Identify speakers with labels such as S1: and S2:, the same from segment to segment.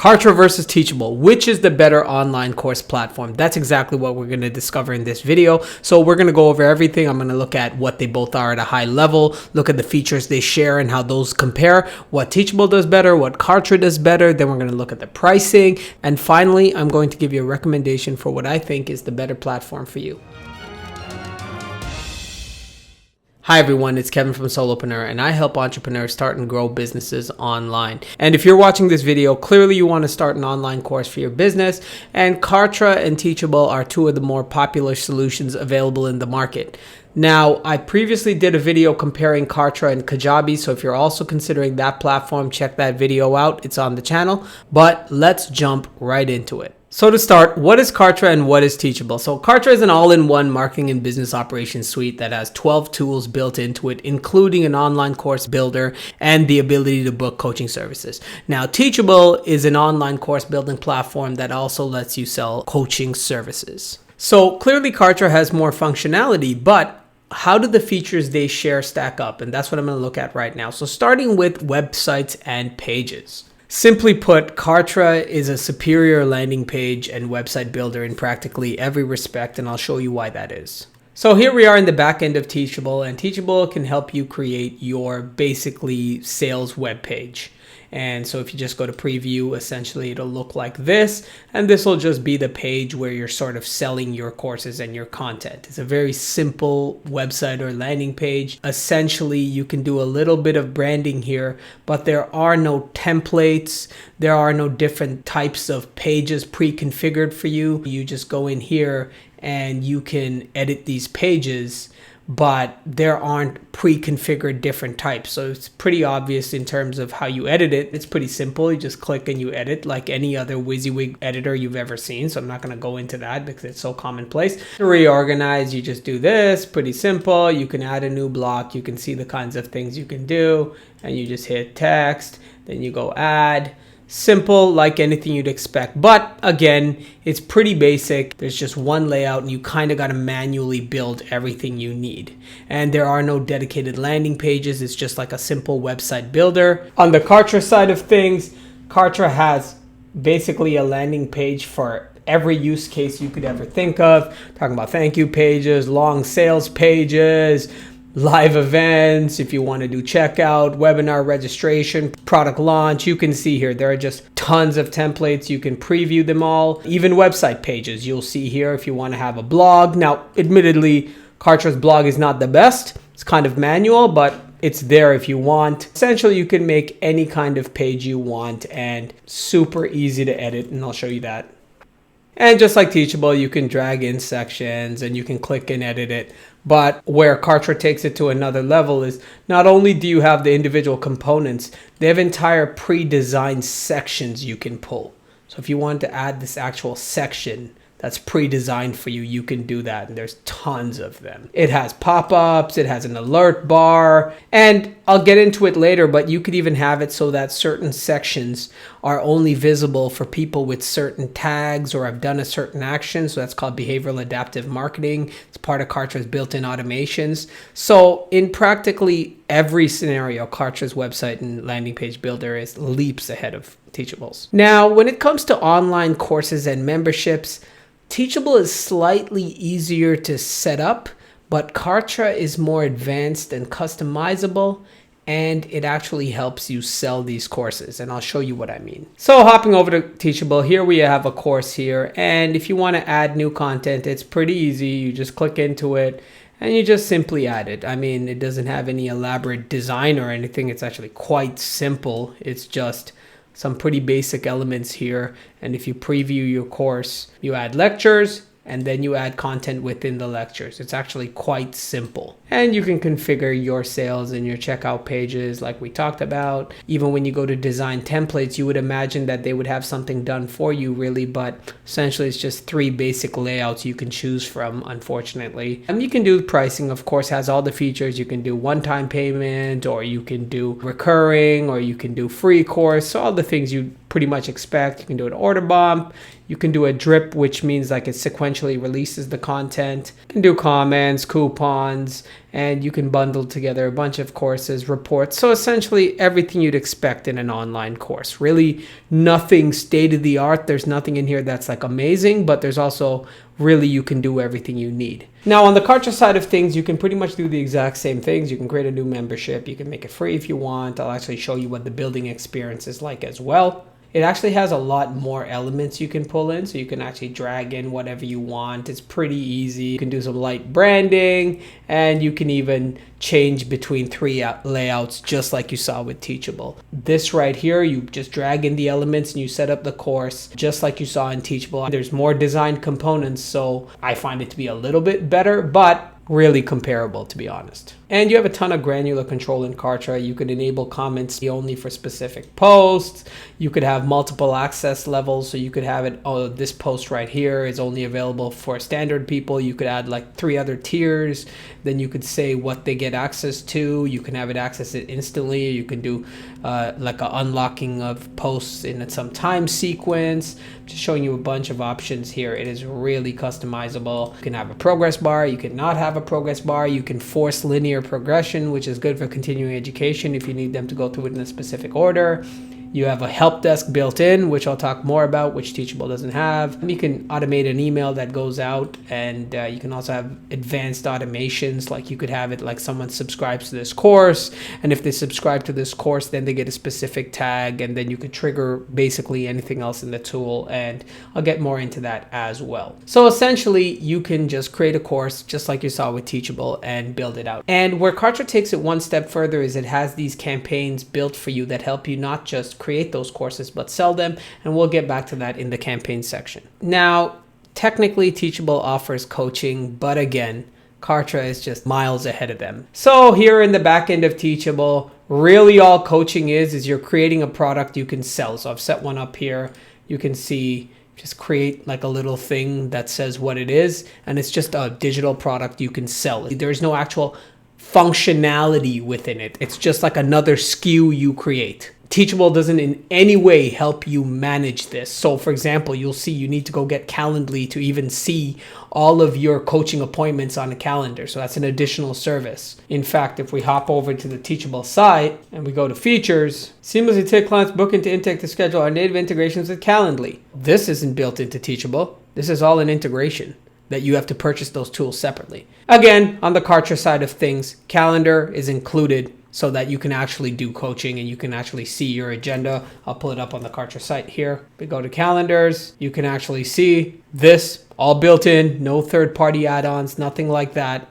S1: Kartra versus Teachable. Which is the better online course platform? That's exactly what we're going to discover in this video. So we're going to go over everything. I'm going to look at what they both are at a high level, look at the features they share and how those compare, what Teachable does better, what Kartra does better. Then we're going to look at the pricing. And finally, I'm going to give you a recommendation for what I think is the better platform for you. Hi everyone, it's Kevin from Solopreneur, and I help entrepreneurs start and grow businesses online. And if you're watching this video, clearly you want to start an online course for your business, and Kartra and Teachable are two of the more popular solutions available in the market. Now, I previously did a video comparing Kartra and Kajabi, so if you're also considering that platform, check that video out. It's on the channel, but let's jump right into it. So to start, what is Kartra and what is Teachable? So Kartra is an all-in-one marketing and business operations suite that has 12 tools built into it, including an online course builder and the ability to book coaching services. Now, Teachable is an online course building platform that also lets you sell coaching services. So clearly Kartra has more functionality, but how do the features they share stack up? And that's what I'm going to look at right now. So starting with websites and pages. Simply put, Kartra is a superior landing page and website builder in practically every respect, and I'll show you why that is. So here we are in the back end of Teachable, and Teachable can help you create your basically sales web page. And so if you just go to preview, essentially it'll look like this, and this will just be the page where you're sort of selling your courses and your content. It's a very simple website or landing page. Essentially, you can do a little bit of branding here, but there are no templates. There are no different types of pages pre-configured for you. You just go in here and you can edit these pages, but there aren't pre-configured different types. So it's pretty obvious in terms of how you edit it. It's pretty simple. You just click and you edit like any other WYSIWYG editor you've ever seen. So I'm not going to go into that because it's so commonplace. To reorganize, you just do this. Pretty simple. You can add a new block. You can see the kinds of things you can do, and you just hit text. Then you go add. Simple, like anything you'd expect, but again, it's pretty basic. There's just one layout and you kind of got to manually build everything you need. And there are no dedicated landing pages. It's just like a simple website builder. On the Kartra side of things, Kartra has basically a landing page for every use case you could ever think of. Talking about thank you pages, long sales pages, live events, if you want to do checkout, webinar registration, product launch. You can see here, there are just tons of templates. You can preview them all. Even website pages, you'll see here if you want to have a blog. Now, admittedly, Kartra's blog is not the best. It's kind of manual, but it's there if you want. Essentially, you can make any kind of page you want and super easy to edit, and I'll show you that. And just like Teachable, you can drag in sections and you can click and edit it. But where Kartra takes it to another level is not only do you have the individual components, they have entire pre-designed sections you can pull. So if you want to add this actual section that's pre-designed for you, you can do that. And there's tons of them. It has pop-ups, it has an alert bar, and I'll get into it later, but you could even have it so that certain sections are only visible for people with certain tags or have done a certain action. So that's called behavioral adaptive marketing. It's part of Kartra's built-in automations. So in practically every scenario, Kartra's website and landing page builder is leaps ahead of Teachable's. Now, when it comes to online courses and memberships, Teachable is slightly easier to set up, but Kartra is more advanced and customizable, and it actually helps you sell these courses, and I'll show you what I mean. So hopping over to Teachable, here we have a course here, and if you want to add new content, it's pretty easy. You just click into it and you just simply add it. I mean, it doesn't have any elaborate design or anything. It's actually quite simple. It's just some pretty basic elements here. And if you preview your course, you add lectures, and then you add content within the lectures. It's actually quite simple. And you can configure your sales and your checkout pages like we talked about. Even when you go to design templates, you would imagine that they would have something done for you really, but essentially it's just 3 basic layouts you can choose from, unfortunately. And you can do pricing, of course, has all the features. You can do one-time payment, or you can do recurring, or you can do free course. So all the things you pretty much expect. You can do an order bump. You can do a drip, which means like it sequentially releases the content. You can do comments, coupons, and you can bundle together a bunch of courses, reports. So essentially everything you'd expect in an online course. Really nothing state of the art. There's nothing in here that's like amazing, but there's also really you can do everything you need. Now on the Kartra side of things, you can pretty much do the exact same things. You can create a new membership. You can make it free if you want. I'll actually show you what the building experience is like as well. It actually has a lot more elements you can pull in, so you can actually drag in whatever you want. It's pretty easy. You can do some light branding, and you can even change between 3 layouts just like you saw with Teachable. This right here, you just drag in the elements and you set up the course just like you saw in Teachable. There's more design components, so I find it to be a little bit better, but really comparable, to be honest. And you have a ton of granular control in Kartra. You could enable comments only for specific posts. You could have multiple access levels. So you could have it, oh, this post right here is only available for standard people. You could add like 3 other tiers. Then you could say what they get access to. You can have it access it instantly. You can do like an unlocking of posts in some time sequence. Just showing you a bunch of options here. It is really customizable. You can have a progress bar. You can not have a progress bar. You can force linear progression, which is good for continuing education if you need them to go through it in a specific order. You have a help desk built in, which I'll talk more about, which Teachable doesn't have. You can automate an email that goes out, and you can also have advanced automations. Like you could have it like someone subscribes to this course, and if they subscribe to this course, then they get a specific tag, and then you could trigger basically anything else in the tool, and I'll get more into that as well. So essentially, you can just create a course just like you saw with Teachable and build it out. And where Kartra takes it one step further is it has these campaigns built for you that help you not just create those courses but sell them, and we'll get back to that in the campaign section. Now technically Teachable offers coaching, but again Kartra is just miles ahead of them. So here in the back end of Teachable, really all coaching is you're creating a product you can sell. So I've set one up here. You can see just create like a little thing that says what it is, and it's just a digital product you can sell. There's no actual functionality within it. It's just like another SKU you create. Teachable doesn't in any way help you manage this. So for example, you'll see you need to go get Calendly to even see all of your coaching appointments on a calendar. So that's an additional service. In fact, if we hop over to the Teachable site and we go to features, seamlessly take clients book into intake to schedule our native integrations with Calendly. This isn't built into Teachable. This is all an integration that you have to purchase those tools separately. Again, on the Kartra side of things, calendar is included so that you can actually do coaching and you can actually see your agenda. I'll pull it up on the Kartra site here. We go to calendars. You can actually see this all built in, no third-party add-ons, nothing like that.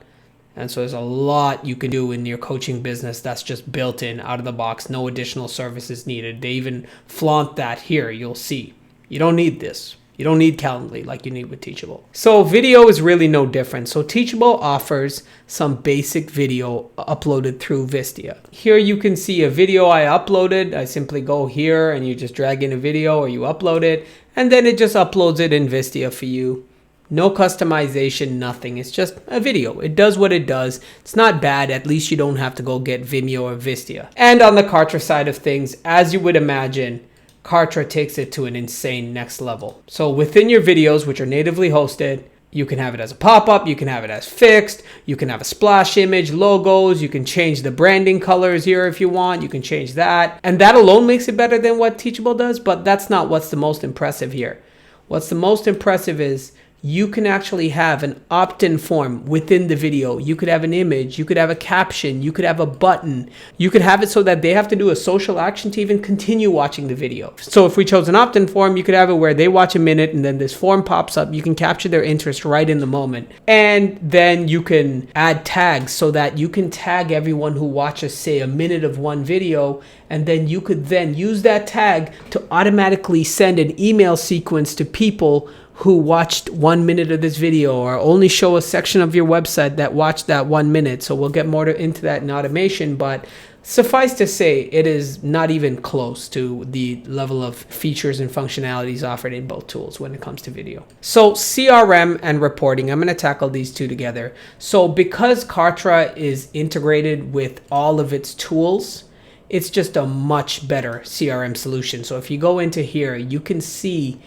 S1: And so there's a lot you can do in your coaching business that's just built in out of the box, no additional services needed. They even flaunt that here, you'll see. You don't need this. You don't need Calendly like you need with Teachable. So video is really no different. So Teachable offers some basic video uploaded through Vistia. Here you can see a video I uploaded. I simply go here and you just drag in a video or you upload it, and then it just uploads it in Vistia for you. No customization, nothing. It's just a video. It does what it does. It's not bad. At least you don't have to go get Vimeo or Vistia. And on the Kartra side of things, as you would imagine, Kartra takes it to an insane next level. So within your videos, which are natively hosted, you can have it as a pop-up, you can have it as fixed, you can have a splash image, logos, you can change the branding colors here if you want, you can change that. And that alone makes it better than what Teachable does, but that's not what's the most impressive here. What's the most impressive is you can actually have an opt-in form within the video. You could have an image, you could have a caption, you could have a button. You could have it so that they have to do a social action to even continue watching the video. So if we chose an opt-in form, you could have it where they watch a minute and then this form pops up. You can capture their interest right in the moment. And then you can add tags so that you can tag everyone who watches, say, a minute of one video, and then you could then use that tag to automatically send an email sequence to people who watched 1 minute of this video, or only show a section of your website that watched that 1 minute. So we'll get more into that in automation, but suffice to say, it is not even close to the level of features and functionalities offered in both tools when it comes to video. So CRM and reporting, I'm going to tackle these two together. So because Kartra is integrated with all of its tools, it's just a much better CRM solution. So if you go into here, you can see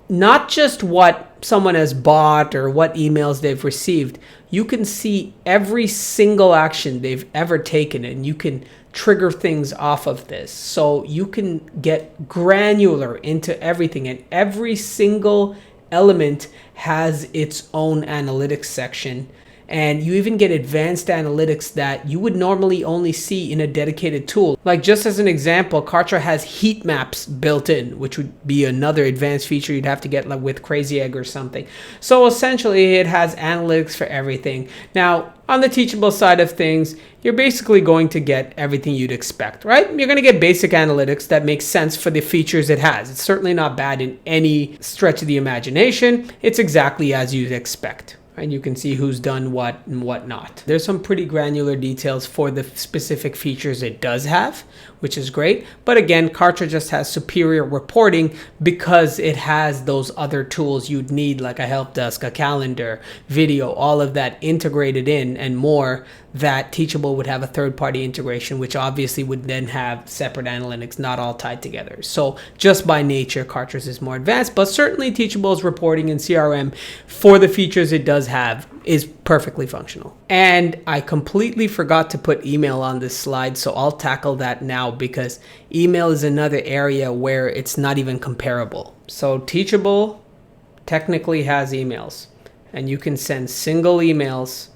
S1: not just what someone has bought or what emails they've received. You can see every single action they've ever taken, and you can trigger things off of this. So you can get granular into everything, and every single element has its own analytics section. And you even get advanced analytics that you would normally only see in a dedicated tool. Like, just as an example, Kartra has heat maps built in, which would be another advanced feature you'd have to get like with Crazy Egg or something. So essentially it has analytics for everything. Now, on the Teachable side of things, you're basically going to get everything you'd expect, right? You're going to get basic analytics that makes sense for the features it has. It's certainly not bad in any stretch of the imagination. It's exactly as you'd expect. And you can see who's done what and what not. There's some pretty granular details for the specific features it does have, which is great. But again, Kartra just has superior reporting because it has those other tools you'd need, like a help desk, a calendar, video, all of that integrated in and more, that Teachable would have a third-party integration, which obviously would then have separate analytics, not all tied together. So just by nature, Kartra's is more advanced, but certainly Teachable's reporting and CRM for the features it does have is perfectly functional. And I completely forgot to put email on this slide, so I'll tackle that now because email is another area where it's not even comparable. So Teachable technically has emails, and you can send single emails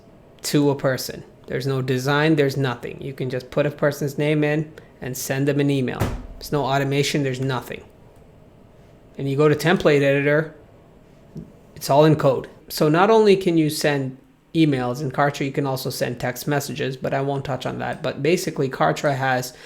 S1: to a person. There's no design, there's nothing. You can just put a person's name in and send them an email. There's no automation, there's nothing. And you go to template editor, it's all in code. So not only can you send emails in Kartra, you can also send text messages, but I won't touch on that. But basically, Kartra has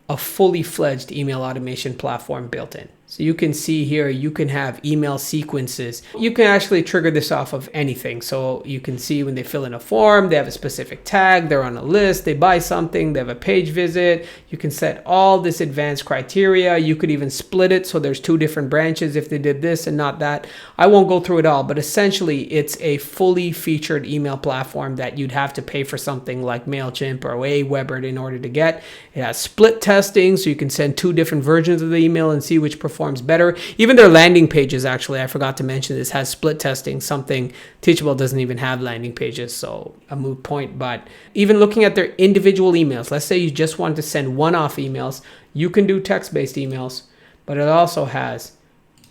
S1: a fully fledged email automation platform built in. So you can see here, you can have email sequences. You can actually trigger this off of anything. So you can see when they fill in a form, they have a specific tag, they're on a list, they buy something, they have a page visit. You can set all this advanced criteria. You could even split it so there's two different branches if they did this and not that. I won't go through it all, but essentially it's a fully featured email platform that you'd have to pay for something like MailChimp or Aweber in order to get. It has split testing, so you can send two different versions of the email and see which performs better. Even their landing pages, actually, I forgot to mention this, has split testing, something Teachable doesn't even have landing pages, so a moot point. But even looking at their individual emails, let's say you just want to send one-off emails, you can do text-based emails, but it also has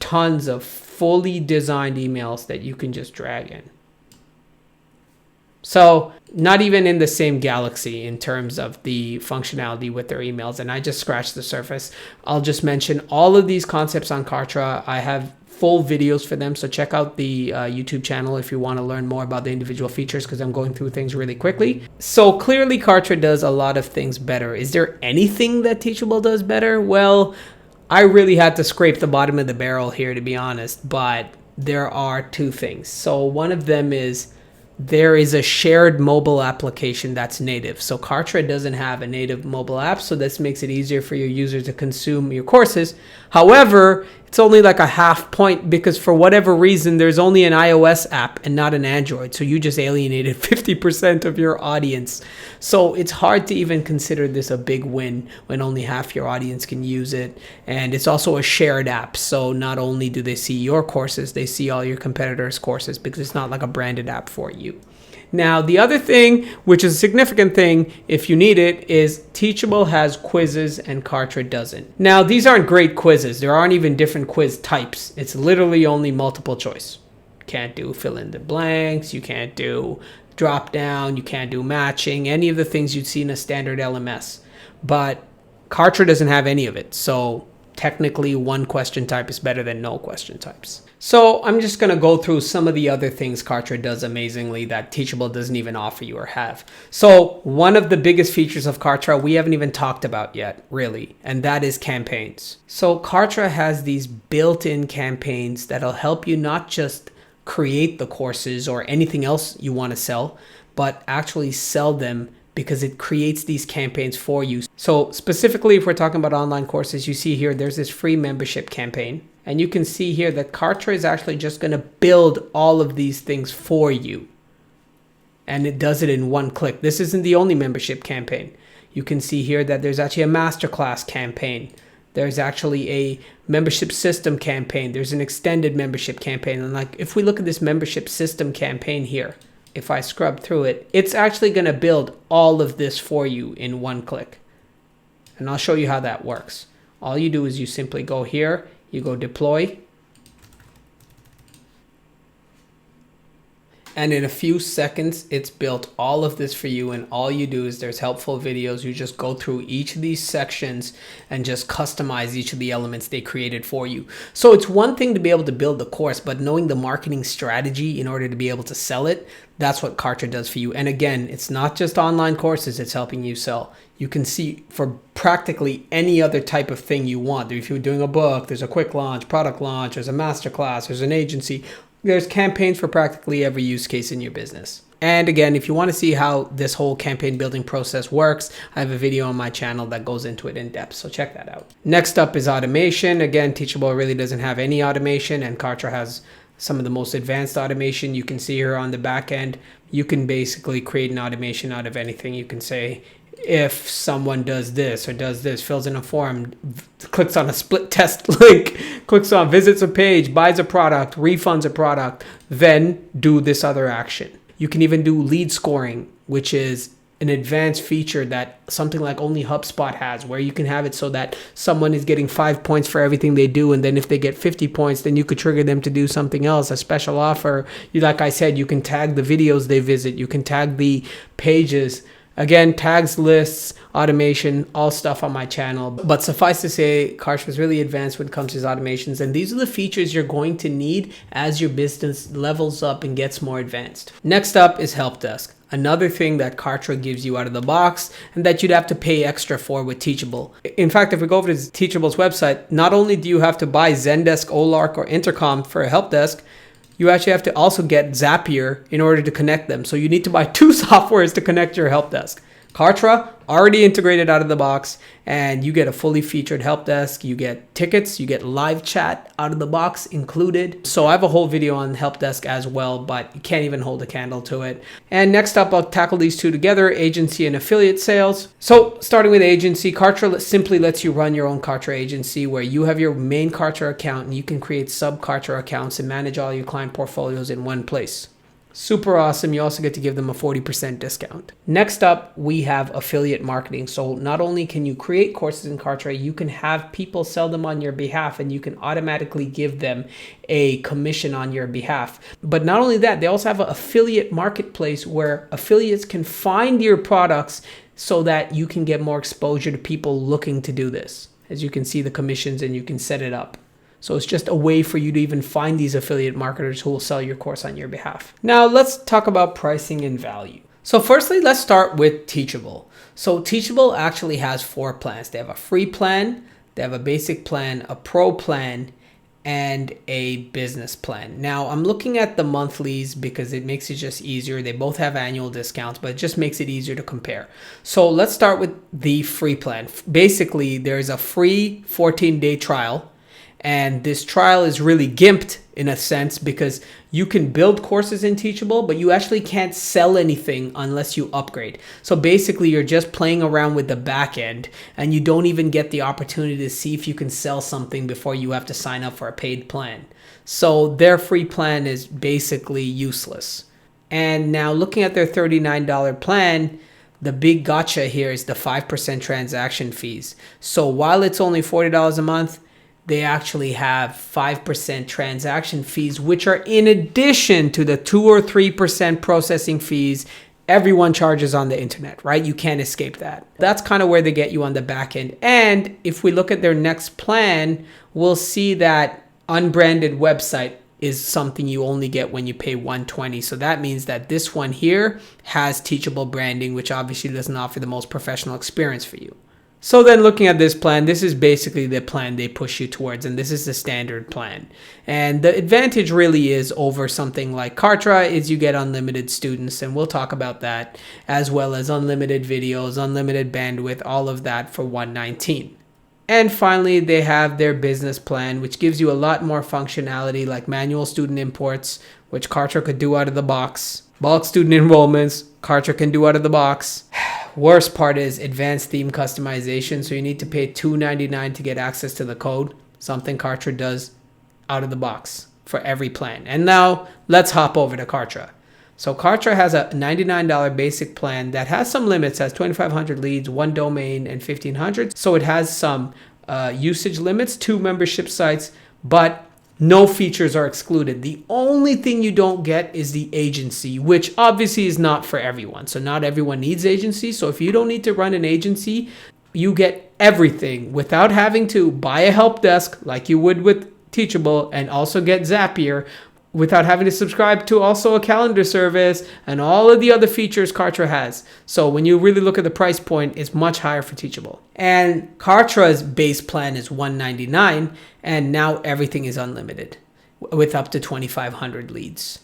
S1: tons of fully designed emails that you can just drag in. So not even in the same galaxy in terms of the functionality with their emails. And I just scratched the surface. I'll just mention all of these concepts on Kartra. I have full videos for them. So check out the YouTube channel if you want to learn more about the individual features, because I'm going through things really quickly. So clearly Kartra does a lot of things better. Is there anything that Teachable does better? Well, I really had to scrape the bottom of the barrel here, to be honest, but there are two things. So one of them is there is a shared mobile application that's native. So Kartra doesn't have a native mobile app, so this makes it easier for your users to consume your courses. However, it's only like a half point because for whatever reason, there's only an iOS app and not an Android. So you just alienated 50% of your audience. So it's hard to even consider this a big win when only half your audience can use it. And it's also a shared app. So not only do they see your courses, they see all your competitors' courses because it's not like a branded app for you. Now, the other thing, which is a significant thing if you need it, is Teachable has quizzes and Kartra doesn't. Now, these aren't great quizzes. There aren't even different quiz types. It's literally only multiple choice. Can't do fill in the blanks. You can't do drop down. You can't do matching. Any of the things you'd see in a standard LMS. But Kartra doesn't have any of it. So technically, one question type is better than no question types. So I'm just going to go through some of the other things Kartra does amazingly that Teachable doesn't even offer you or have. So one of the biggest features of Kartra we haven't even talked about yet, really, and that is campaigns. So Kartra has these built-in campaigns that'll help you not just create the courses or anything else you want to sell, but actually sell them because it creates these campaigns for you. So specifically, if we're talking about online courses, you see here, there's this free membership campaign. And you can see here that Kartra is actually just going to build all of these things for you. And it does it in one click. This isn't the only membership campaign. You can see here that there's actually a masterclass campaign. There's actually a membership system campaign. There's an extended membership campaign. And like, if we look at this membership system campaign here, if I scrub through it, it's actually going to build all of this for you in one click. And I'll show you how that works. All you do is you simply go here, you go deploy, and in a few seconds, it's built all of this for you. And all you do is there's helpful videos. You just go through each of these sections and just customize each of the elements they created for you. So it's one thing to be able to build the course, but knowing the marketing strategy in order to be able to sell it, that's what Kartra does for you. And again, it's not just online courses it's helping you sell. You can see for practically any other type of thing you want. If you're doing a book, there's a quick launch, product launch, there's a masterclass, there's an agency. There's campaigns for practically every use case in your business. And again, if you want to see how this whole campaign building process works, I have a video on my channel that goes into it in depth, so check that out. Next up is automation. Again, Teachable really doesn't have any automation, and Kartra has some of the most advanced automation. You can see here on the back end, you can basically create an automation out of anything. You can say, if someone does this or does this, fills in a form, clicks on a split test link, clicks on visits a page, buys a product, refunds a product, then do this other action. You can even do lead scoring, which is an advanced feature that something like only HubSpot has, where you can have it so that someone is getting 5 points for everything they do. And then if they get 50 points, then you could trigger them to do something else, a special offer. Like I said, you can tag the videos they visit. You can tag the pages. Again, tags, lists, automation, all stuff on my channel. But suffice to say, Kartra is really advanced when it comes to his automations. And these are the features you're going to need as your business levels up and gets more advanced. Next up is Help Desk. Another thing that Kartra gives you out of the box and that you'd have to pay extra for with Teachable. In fact, if we go over to Teachable's website, not only do you have to buy Zendesk, Olark, or Intercom for a help desk, you actually have to also get Zapier in order to connect them. So you need to buy 2 softwares to connect your help desk. Kartra, already integrated out of the box, and you get a fully featured help desk. You get tickets, you get live chat out of the box included. So I have a whole video on help desk as well, but you can't even hold a candle to it. And next up, I'll tackle these two together, agency and affiliate sales. So starting with agency, Kartra simply lets you run your own Kartra agency where you have your main Kartra account and you can create sub Kartra accounts and manage all your client portfolios in one place. Super awesome. You also get to give them a 40% discount. Next up, we have affiliate marketing. So not only can you create courses in Kartra, you can have people sell them on your behalf and you can automatically give them a commission on your behalf. But not only that, they also have an affiliate marketplace where affiliates can find your products so that you can get more exposure to people looking to do this. As you can see the commissions and you can set it up. So it's just a way for you to even find these affiliate marketers who will sell your course on your behalf. Now let's talk about pricing and value. So firstly, let's start with Teachable. So Teachable actually has 4 plans. They have a free plan, they have a basic plan, a pro plan, and a business plan. Now I'm looking at the monthlies because it makes it just easier. They both have annual discounts, but it just makes it easier to compare. So let's start with the free plan. Basically, there's a free 14-day trial. And this trial is really gimped in a sense because you can build courses in Teachable, but you actually can't sell anything unless you upgrade. So basically you're just playing around with the back end and you don't even get the opportunity to see if you can sell something before you have to sign up for a paid plan. So their free plan is basically useless. And now looking at their $39 plan, the big gotcha here is the 5% transaction fees. So while it's only $40 a month, they actually have 5% transaction fees, which are in addition to the 2 or 3% processing fees everyone charges on the internet, right? You can't escape that. That's kind of where they get you on the back end. And if we look at their next plan, we'll see that unbranded website is something you only get when you pay $120. So that means that this one here has Teachable branding, which obviously doesn't offer the most professional experience for you. So then looking at this plan, this is basically the plan they push you towards, and this is the standard plan. And the advantage really is over something like Kartra is you get unlimited students, and we'll talk about that, as well as unlimited videos, unlimited bandwidth, all of that for $119. And finally, they have their business plan, which gives you a lot more functionality like manual student imports, which Kartra could do out of the box. Bulk student enrollments, Kartra can do out of the box. worst part is advanced theme customization. So you need to pay $2.99 to get access to the code, something Kartra does out of the box for every plan. And now let's hop over to Kartra. So Kartra has a $99 basic plan that has some limits, has 2,500 leads, 1 domain, and 1,500. So it has some usage limits, 2 membership sites, but no features are excluded. The only thing you don't get is the agency, which obviously is not for everyone. So not everyone needs agency. So if you don't need to run an agency, you get everything without having to buy a help desk like you would with Teachable, and also get Zapier, without having to subscribe to also a calendar service and all of the other features Kartra has. So when you really look at the price point, it's much higher for Teachable. And Kartra's base plan is $199, and now everything is unlimited with up to 2,500 leads.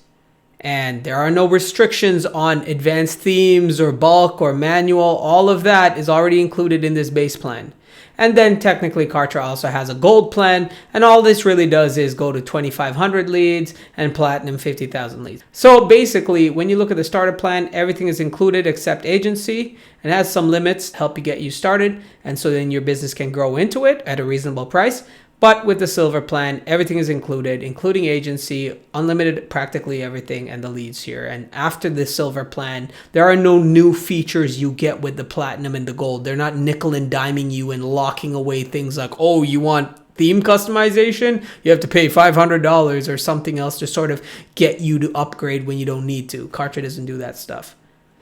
S1: And there are no restrictions on advanced themes or bulk or manual. All of that is already included in this base plan. And then technically Kartra also has a gold plan, and all this really does is go to 2,500 leads and platinum 50,000 leads. So basically, when you look at the starter plan, everything is included except agency, and has some limits, help you get you started, and so then your business can grow into it at a reasonable price. But with the silver plan, everything is included, including agency, unlimited practically everything, and the leads here. And after the silver plan, there are no new features you get with the platinum and the gold. They're not nickel and diming you and locking away things like, oh, you want theme customization? You have to pay $500 or something else to sort of get you to upgrade when you don't need to. Kartra doesn't do that stuff.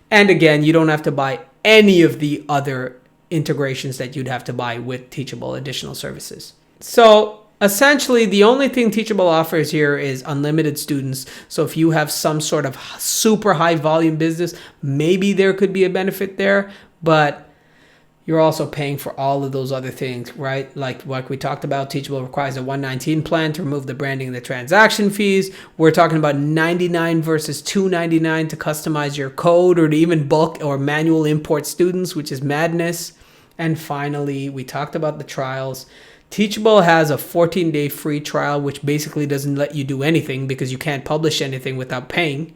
S1: And again, you don't have to buy any of the other integrations that you'd have to buy with Teachable additional services. So essentially, the only thing Teachable offers here is unlimited students. So if you have some sort of super high volume business, maybe there could be a benefit there, but you're also paying for all of those other things, right? Like we talked about, Teachable requires a 119 plan to remove the branding and the transaction fees. We're talking about $99 versus $299 to customize your code or to even bulk or manual import students, which is madness. And finally, we talked about the trials. Teachable has a 14-day free trial, which basically doesn't let you do anything because you can't publish anything without paying.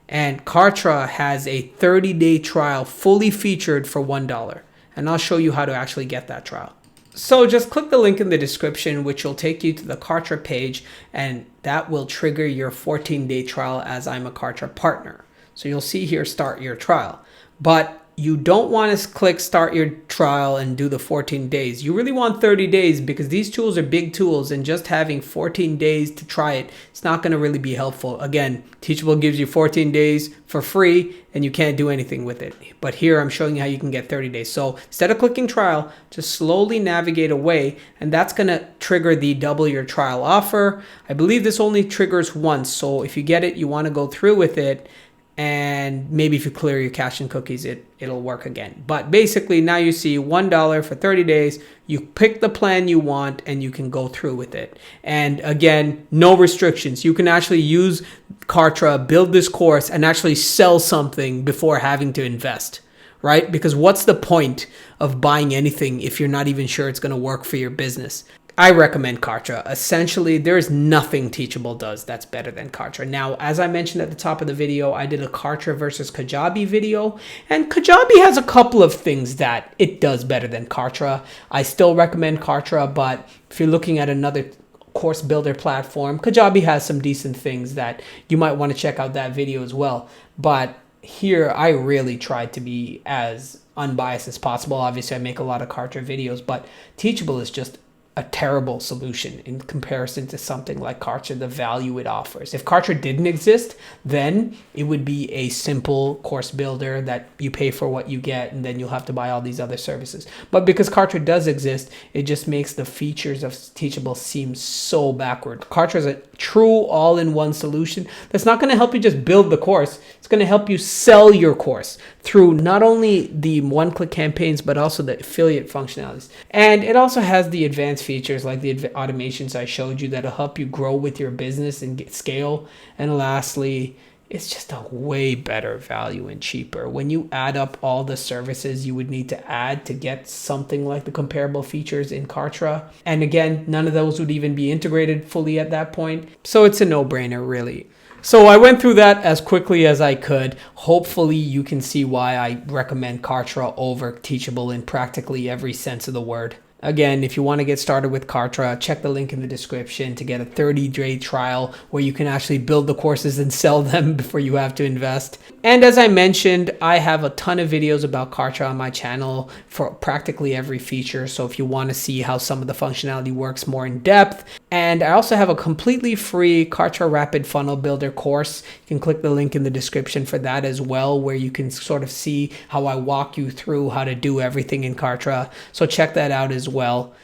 S1: And Kartra has a 30-day trial fully featured for $1. And I'll show you how to actually get that trial. So just click the link in the description, which will take you to the Kartra page, and that will trigger your 14-day trial as I'm a Kartra partner. So you'll see here, start your trial. But you don't want to click start your trial and do the 14 days. You really want 30 days because these tools are big tools, and just having 14 days to try it, it's not going to really be helpful. Again, Teachable gives you 14 days for free and you can't do anything with it. But here I'm showing you how you can get 30 days. So instead of clicking trial, just slowly navigate away, and that's going to trigger the double your trial offer. I believe this only triggers once. So if you get it, you want to go through with it. And maybe if you clear your cache and cookies, it'll work again. But basically now you see $1 for 30 days. You pick the plan you want and you can go through with it. And again, no restrictions. You can actually use Kartra, build this course, and actually sell something before having to invest, right? Because what's the point of buying anything if you're not even sure it's going to work for your business? I recommend Kartra. Essentially, there's nothing Teachable does that's better than Kartra. Now, as I mentioned at the top of the video, I did a Kartra versus Kajabi video, and Kajabi has a couple of things that it does better than Kartra. I still recommend Kartra, but if you're looking at another course builder platform, Kajabi has some decent things that you might want to check out that video as well. But here, I really tried to be as unbiased as possible. Obviously, I make a lot of Kartra videos, but Teachable is just a terrible solution in comparison to something like Kartra, the value it offers. If Kartra didn't exist, then it would be a simple course builder that you pay for what you get, and then you'll have to buy all these other services. But because Kartra does exist, it just makes the features of Teachable seem so backward. Kartra is a true all-in-one solution that's not going to help you just build the course. It's going to help you sell your course through not only the one-click campaigns, but also the affiliate functionalities. And it also has the advanced features like the automations I showed you that'll help you grow with your business and get scale. And lastly, it's just a way better value and cheaper. When you add up all the services you would need to add to get something like the comparable features in Kartra, and again, none of those would even be integrated fully at that point. So it's a no-brainer, really. So I went through that as quickly as I could. Hopefully you can see why I recommend Kartra over Teachable in practically every sense of the word. Again, if you want to get started with Kartra, check the link in the description to get a 30-day trial where you can actually build the courses and sell them before you have to invest. And as I mentioned, I have a ton of videos about Kartra on my channel for practically every feature. So if you want to see how some of the functionality works more in depth. And I also have a completely free Kartra Rapid Funnel Builder course. You can click the link in the description for that as well, where you can sort of see how I walk you through how to do everything in Kartra. So check that out as well.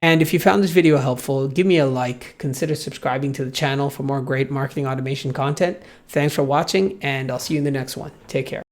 S1: And if you found this video helpful, give me a like, consider subscribing to the channel for more great marketing automation content. Thanks for watching, and I'll see you in the next one. Take care.